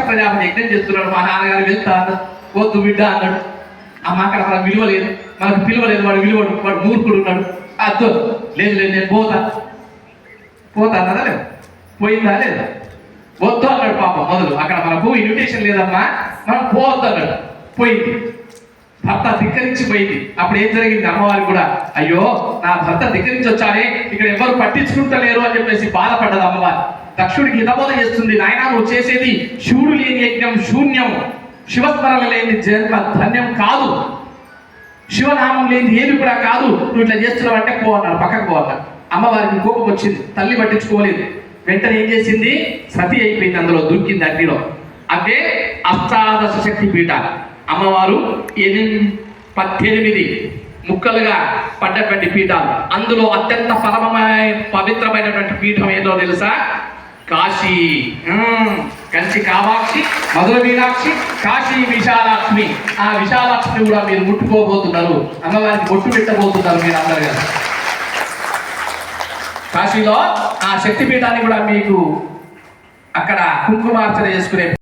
ప్రజాపతి యజ్ఞం చేస్తున్నాడు. మా నాన్నగారు వెళ్తా వద్దు బిడ్డ అన్నాడు. అమ్మ అక్కడ మనకు విలువ లేదు, మనకు పిలువలేదు, వాడు విలువడు, వాడు మూర్ఖుడు ఉన్నాడు. అద్దు లేదు లేదు నేను పోతా అన్నదా లేదు, పోయిందా లేదా, వద్దు అన్నాడు. పాపం మొదలు అక్కడ మనకు ఇన్విటేషన్ లేదమ్మా, మనం పోవద్దు అన్నాడు. పోయింది, భర్త ధిక్కరించి పోయింది. అప్పుడు ఏం జరిగింది, అమ్మవారికి కూడా అయ్యో నా భర్త ధిక్కరించి వచ్చానే, ఇక్కడ ఎవరు పట్టించుకుంటలేరు అని చెప్పేసి బాధపడ్డది అమ్మవారు. దక్షుడికి హితబోధ చేస్తుంది, నాయన నువ్వు చేసేది శివుడు లేని యజ్ఞం శూన్యం, శివస్మరణ లేని జన్మ ధన్యం కాదు, శివనామం లేని ఏది కూడా కాదు, నువ్వు ఇట్లా చేస్తున్నావు అంటే పో అన్నారు, పక్కకు పో అన్నారు. అమ్మవారికి కోపం వచ్చింది, తల్లి పట్టించుకోలేదు. వెంటనే ఏం చేసింది, సతి అయిపోయింది, అందులో దూకింది అగ్నిలో. అంటే అష్టాదశ శక్తి పీఠాలు అమ్మవారు 18 ముక్కలుగా పడ్డటువంటి పీఠాలు. అందులో అత్యంత పవిత్రమైనటువంటి పీఠం ఏదో తెలుసా, కాశీ. కంచి కామాక్షి, మధుర మీనాక్షి, కాశీ విశాలాక్ష్మి. ఆ విశాలాక్ష్మి కూడా మీరు ముట్టుకోబోతున్నారు, అమ్మవారికి బొట్టు పెట్టబోతున్నారు మీరు అందరు కదా. కాశీలో ఆ శక్తిపీఠాన్ని కూడా మీకు అక్కడ కుంకుమార్చన చేసుకునే